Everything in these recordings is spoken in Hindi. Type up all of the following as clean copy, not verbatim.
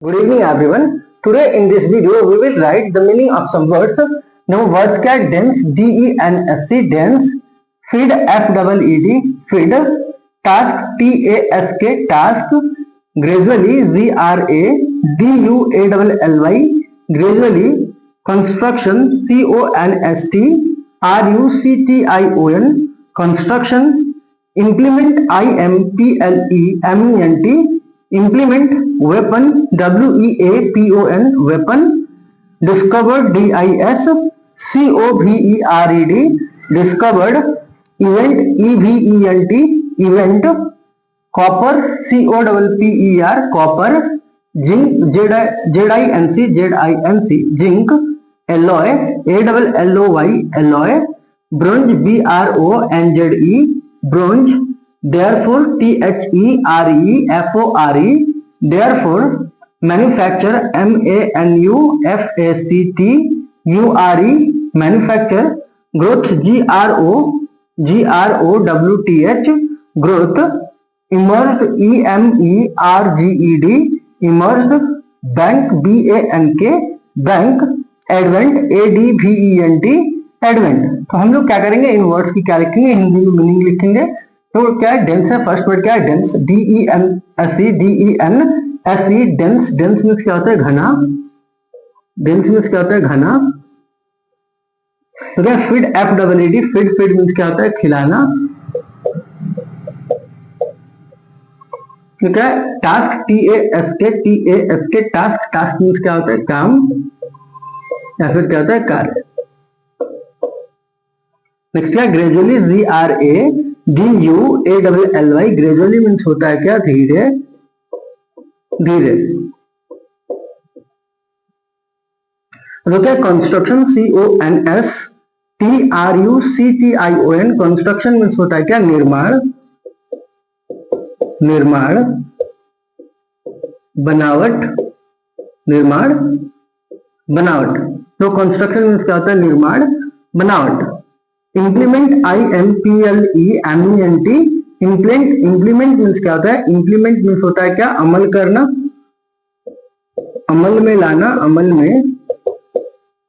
Good evening everyone. Today in this video we will write the meaning of some words. Now words क्या dense DENSE dense, feed FEED feed, task TASK task, gradually GRA DUALLY gradually, construction CONST RUCTION construction, implement IMPLEMENT implement, weapon WEAPON weapon, discovered DISCOVERED discovered, event EVENT copper COPPER copper, zinc ZINC zinc, alloy ALLOY alloy, bronze BRONZE bronze, therefore THEREFORE therefore, manufacture MANUFACTURE manufacture, growth GROWTH growth, emerged EMERGED emerged, bank BANK bank, advent ADVENT advent. तो हम लोग क्या करेंगे, इन वर्ड्स की क्या लिखेंगे, हिंदी में मीनिंग लिखेंगे। तो क्या है, डेंस है। फर्स्ट वर्ड क्या है, dense DENSE dense. Dense means क्या होता है, घना। डेंस मीन्स क्या होता है, घना। तो क्या feed FEED feed. Feed means क्या होता है, खिलाना। ठीक है। Task TASK task. Task means क्या होता है, काम या फिर क्या होता है, कार्य। नेक्स्ट क्या, ग्रेजुअली GRADUALLY ग्रेजुअली मीन्स होता है क्या, धीरे धीरे। तो क्या, कंस्ट्रक्शन CONSTRUCTION कंस्ट्रक्शन मीन्स होता है क्या, निर्माण निर्माण, बनावट निर्माण बनावट। तो कंस्ट्रक्शन मीन्स क्या होता है, निर्माण बनावट। इम्प्लीमेंट IMPLEMENT इम्प्लीमेंट मीन्स क्या होता है, इम्प्लीमेंट मीन्स होता है क्या, अमल करना, अमल में लाना,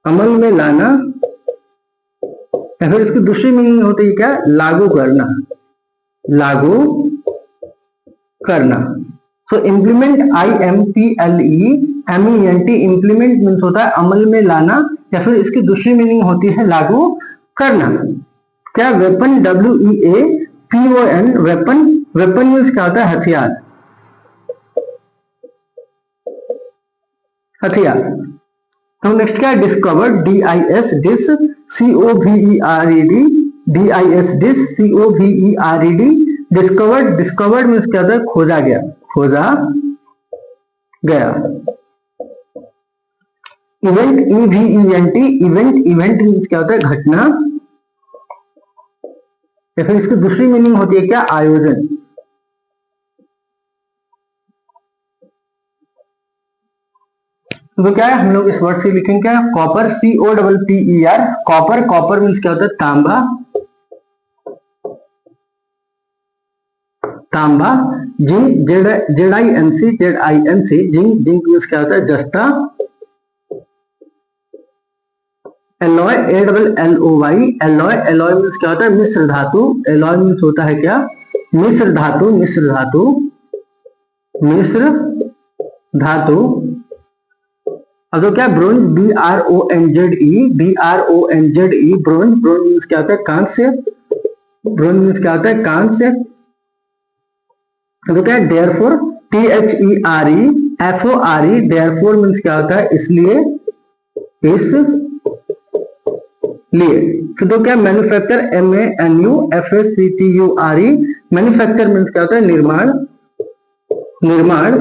अमल में लाना। या फिर इसकी दूसरी मीनिंग होती है क्या, लागू करना, लागू करना। सो इम्प्लीमेंट IMPLEMENT इम्प्लीमेंट मीन्स होता है अमल में लाना, या फिर इसकी दूसरी मीनिंग होती है लागू करना। क्या, weapon WEAPON weapon. Weapon means क्या होता है, हथियार हथियार। तो नेक्स्ट क्या है, discovered DISCOVERED discovered. Discovered means क्या होता है, खोजा गया खोजा गया। इवेंट इवेंट इवेंट मीन्स क्या होता है, घटना, या फिर इसकी दूसरी मीनिंग होती है क्या, आयोजन। तो क्या है, हम लोग इस वर्ड से लिखेंगे क्या, copper COPPER copper. Copper means क्या होता है, तांबा तांबा। Zinc ZINC zinc. Zinc means क्या होता है, जस्ता। Alloy ALLOY alloy. Alloy means क्या होता है, मिश्र धातु। एलॉय मीन्स होता है क्या, मिश्र धातु मिश्र धातु मिश्र धातु। अब तो क्या, bronze BRONZE bronze. Bronze means क्या होता है, कांस्य। ब्रोंज मीन्स क्या होता है, कांस्य। तो क्या, देयरफॉर THEREFORE देयरफॉर मीन्स क्या होता है, इसलिए इसलिए। तो क्या, मैन्युफैक्चर MANUFACTURE मैन्युफैक्चर मीन्स क्या होता है, निर्माण निर्माण,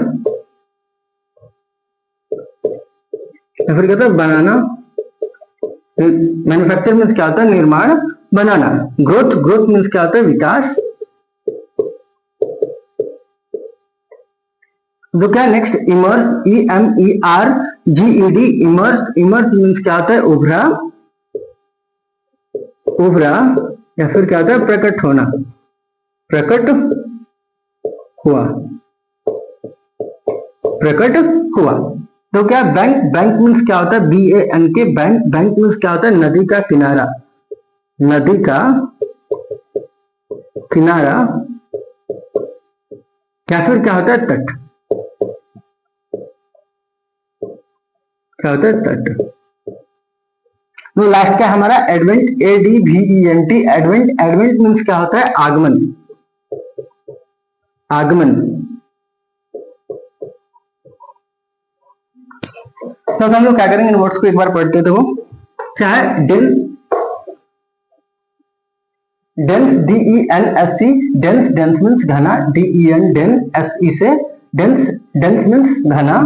या फिर कहता है बनाना। मैन्युफैक्चर मीन्स क्या होता है, निर्माण बनाना। ग्रोथ। ग्रोथ मीन्स क्या होता है, विकास। तो क्या, next emerge EMERGED emerge. Emerge means क्या होता है, उभरा उभरा, या फिर क्या होता है, प्रकट होना प्रकट हुआ। प्रकट हुआ। तो क्या बैंक, बैंक मीन्स क्या होता है, BANK, बैंक, बैंक मीन्स क्या होता है, नदी का किनारा, नदी का किनारा, या फिर क्या होता है, तट, क्या होता है, तट। तो लास्ट क्या हमारा advent, ADVENT, advent, advent means क्या होता है, आगमन, आगमन। तो हम लोग क्या करेंगे, इन वर्ड्स को एक बार पढ़ते थे। वो क्या है, dense, dense, DENSC, dense, dense means घना, DEN, डेन, SE से डेंस, डेंस मीन्स घना,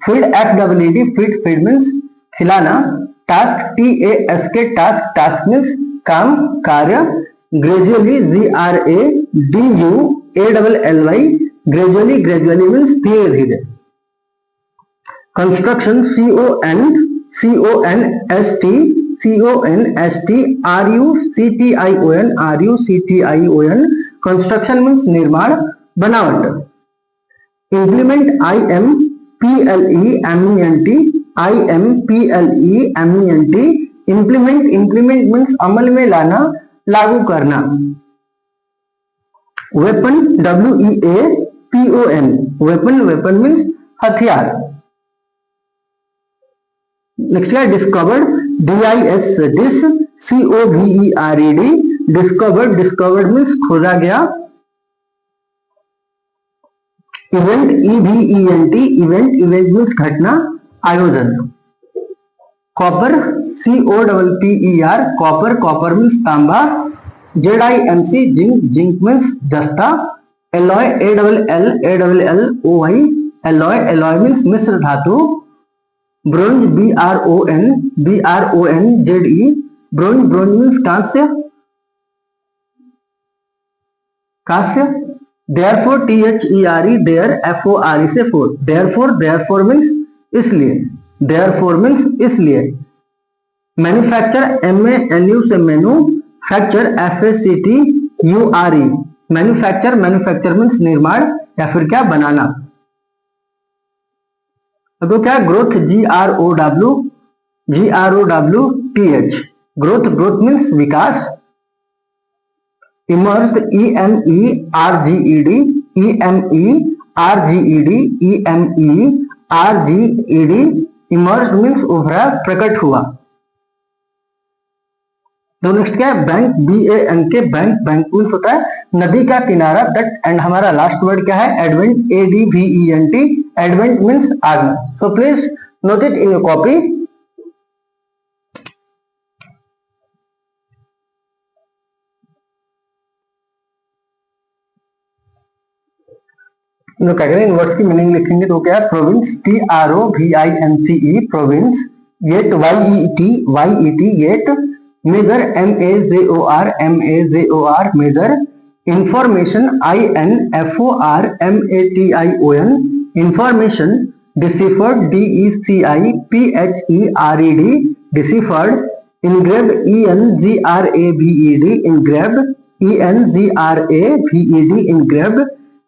feed, FEED, feed, feed means खिलाना, task, TASK, task, task means काम, कार्य, gradually, GRADUALLY, gradually, gradually means धीरे धीरे, कंस्ट्रक्शन, CONSTRUCTION, कंस्ट्रक्शन मीन्स निर्माण, बनावट, implement, IMPLEMENT, implement, implement means अमल में लाना, लागू करना, weapon, WEAPON, weapon, weapon means हथियार। नेक्स्ट है discovered, DIS, dish, COVERED, discovered, discovered means खोजा गया, event, EVENT, event, event means घटना, आयोजन, copper, COPPER, copper, copper means तांबा, ZINC, जिंक, जिंक मीन्स जस्ता, alloy, ALLOY, alloy, alloy means मिश्र धातु, bronze, BRONZE, bronze, bronze means कांस्य, कांस्य, therefore, THERE, देयर, FORE से फोर, therefore, therefore मीन्स इसलिए, therefore मीन्स इसलिए, मैन्युफैक्चर, MANU से manu, facture, FACTURE, manufacture, manufacture means निर्माण या फिर क्या, बनाना। तो क्या growth, GROWTH, growth, growth means विकास, इमर्स्ड, EMERGED, इमर्स्ड मीन्स उभरा, प्रकट हुआ। तो नेक्स्ट क्या है, bank, BANK, bank, bank means होता है नदी का किनारा, तट, एंड हमारा लास्ट वर्ड क्या है, एडवेंट, ADVENT, एडवेंट मीन्स आगमन। So please note it in your copy. क्या करें, इन वर्ड्स की मीनिंग लिखेंगे। तो क्या है, province, PROVINCE, province, yet, YET, yet, major, MAJOR, major, information, INFORMATION, information, deciphered, DECIPHERED, deciphered, engraved, ENGRAVED, engraved, ENGRAVED, engraved,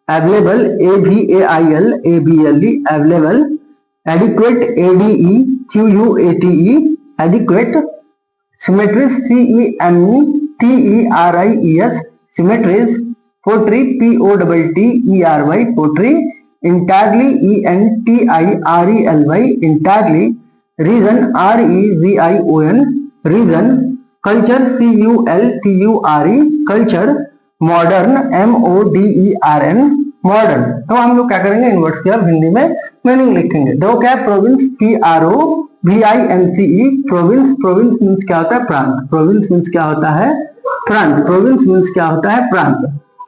available, AVAILABLE, available, adequate, ADEQUATE, adequate, symmetries, CEMETERIES, symmetries, pottery, POTTERY, pottery, entirely, ENTIRELY, entirely, region, REGION, region, culture, CULTURE, culture, modern, MODERN, modern. तो हम लोग क्या करेंगे, इन वर्ड्स की अब हिंदी में मीनिंग लिखेंगे। देखो क्या है, province, PROVINCE, province, province means क्या होता है, प्रांत, प्रोविंस मीन्स क्या होता है, प्रांत, प्रोविंस मीन्स क्या होता है, प्रांत।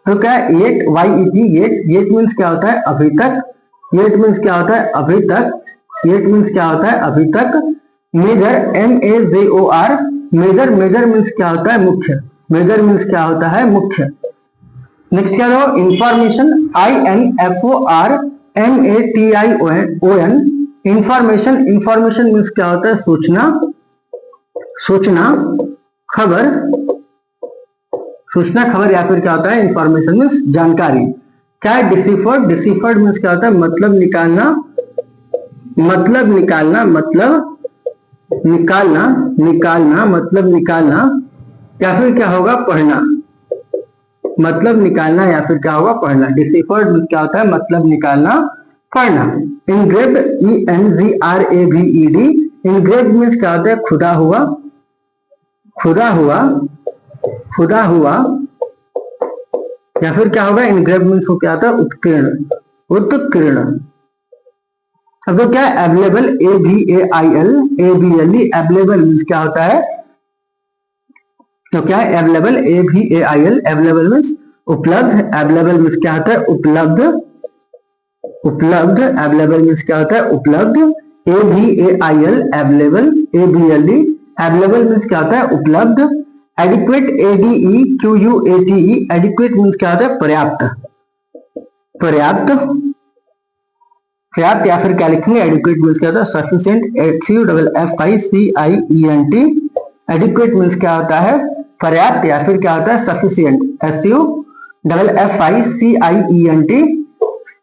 तो क्या है, yet, YET, yet, yet means क्या होता है, अभी तक, येट मीन्स क्या होता है, अभी तक, येट मीन्स क्या होता है, अभी तक, major, MAJOR, major, major means क्या होता है, मुख्य, मेजर मीन्स क्या होता है, मुख्य। नेक्स्ट क्या हो, information, INFORMATION, information, information means क्या होता है, सूचना, सूचना, खबर, सूचना, खबर या फिर क्या होता है, इंफॉर्मेशन मीन्स जानकारी। क्या है, डिसिफर्ड, डिसिफर्ड मीन्स क्या होता है, मतलब निकालना, मतलब निकालना, मतलब निकालना, निकालना मतलब निकालना, या फिर क्या होगा पढ़ना, मतलब निकालना या फिर क्या होगा पढ़ना। डिसिफर्ड क्या होता है, मतलब निकालना पढ़ना। इनग्रेव्ड ENGRAVED, इनग्रेव्ड मीन्स क्या होता है खुदा हुआ, खुदा हुआ, खुदा हुआ, या फिर क्या होगा इनग्रेव्ड मीन्स क्या होता है उत्कीर्ण, उत्कीर्ण। अब तो क्या है अवेलेबल, AVAIL अवेलेबल मीन्स क्या होता है, तो क्या है अवेलेबल, AVAIL अवेलेबल मीन्स उपलब्ध, अवेलेबल मीन्स क्या होता है उपलब्ध, उपलब्ध अवेलेबल मीन्स क्या होता है उपलब्ध। AVAIL available, AVLE available means क्या होता है उपलब्ध। एडिक्वेट, ADEQUATE एडिक्वेट मीन्स क्या होता है पर्याप्त, पर्याप्त, पर्याप्त, या फिर क्या लिखेंगे एडिक्वेट मीन्स क्या होता है सफिशिएंट, SUFFICIENT एडिक्वेट मीन्स क्या होता है पर्याप्त या फिर क्या होता है सफिशिएंट, SUFFICIENT।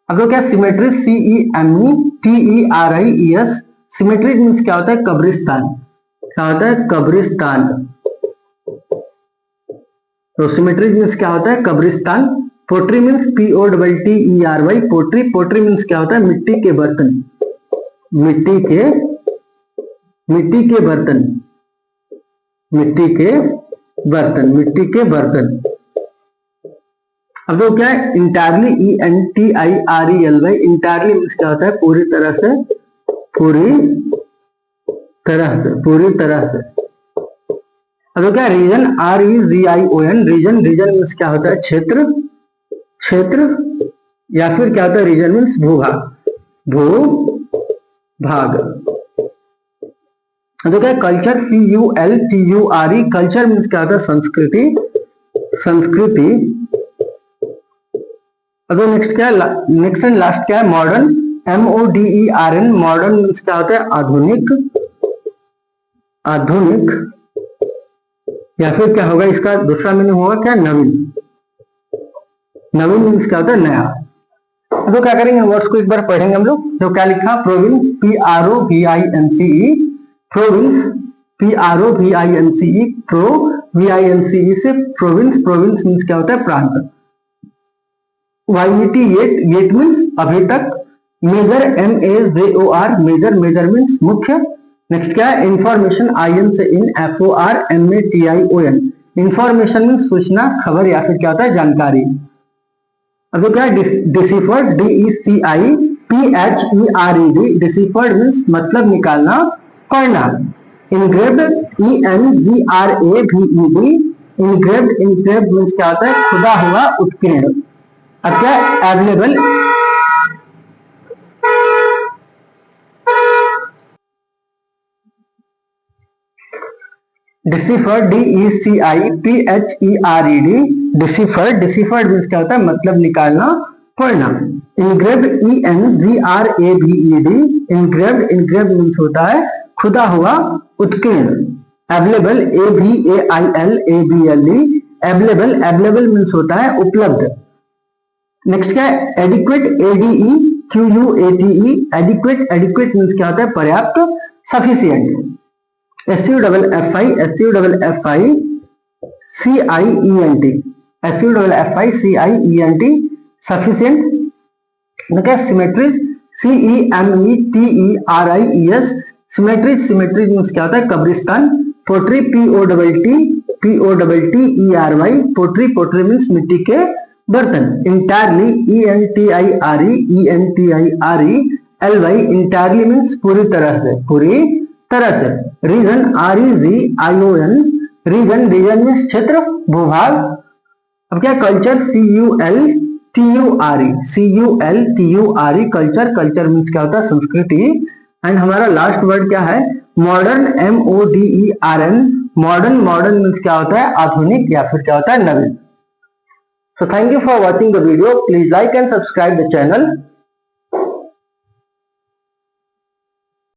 अब तो क्या सिमेट्री, CEMETERIES सिमेट्री मीन्स क्या होता है कब्रिस्तान, क्या होता है कब्रिस्तान, तो सिमेट्री मीन्स क्या होता है कब्रिस्तान। Pottery means POTTERY pottery, pottery means क्या होता है मिट्टी के बर्तन, मिट्टी के, मिट्टी के बर्तन, मिट्टी के बर्तन, मिट्टी के बर्तन। अब तो क्या है इंटायरली, ENTIRELY इंटायरली मीन्स क्या होता है पूरी तरह से, पूरी तरह से, पूरी तरह से। अब तो क्या region, REGION region, region means क्या होता है क्षेत्र, क्षेत्र, या फिर क्या होता है रीजन मीन्स भूभाग, भूभाग। तो क्या कल्चर, CULTURE कल्चर मीन्स क्या होता है संस्कृति, संस्कृति। अगर नेक्स्ट क्या है, नेक्स्ट एंड लास्ट क्या है मॉडर्न, MODERN मॉडर्न मीन्स क्या होता है आधुनिक, आधुनिक, या फिर क्या होगा इसका दूसरा मीनिंग होगा क्या नवीन, नवीन मीन्स क्या होता है नया। तो क्या करेंगे वर्ड्स को एक बार पढ़ेंगे हम लोग। तो क्या लिखा province, PROVINCE province, PROVINCE PROVINCE से प्रोविंस, प्रोविंस मीन्स क्या होता है प्रांत। YET येट, येट मीन्स अभी तक। Major, MAJOR major, major means मुख्य। नेक्स्ट क्या है इंफॉर्मेशन, IN से इन, FORMATION इंफॉर्मेशन मीन्स सूचना, खबर या फिर क्या होता है जानकारी। अब तो क्या है डिसिफर्ड, DECIPHERED डिसिफर्ड मीन्स मतलब निकालना पढ़ना। Engraved, ENGRAVED engraved, engraved means क्या होता है खुदा हुआ, उत्कीर्ण। अब क्या available, deciphered, DECIPHERED deciphered, deciphered means क्या होता है मतलब निकालना पढ़ना। Engraved, ENGRAVED engraved, engraved means होता है खुदा हुआ, उत्कीर्ण। Available, AVAIL available, available means होता है उपलब्ध। नेक्स्ट क्या है adequate, ADEQUATE adequate, adequate means क्या होता है पर्याप्त, सफिशिएंट। SUFFICIENT sufficient. क्या cemetery, CEMETERIES cemetery, cemetery means क्या होता है कब्रिस्तान। Pottery, POTTERY pottery, pottery means मिट्टी के बर्तन। इंटायरली, ENTIRELY इंटायरली मीन्स पूरी तरह से, पूरी तरह से। Region, REGION region, region means क्षेत्र, भूभाग। अब क्या culture, CULTURE culture, culture means क्या होता है संस्कृति। एंड हमारा लास्ट वर्ड क्या है modern, MODERN modern, modern means क्या होता है आधुनिक या फिर क्या होता है नवीन। So thank you for watching the video. Please like and subscribe the channel.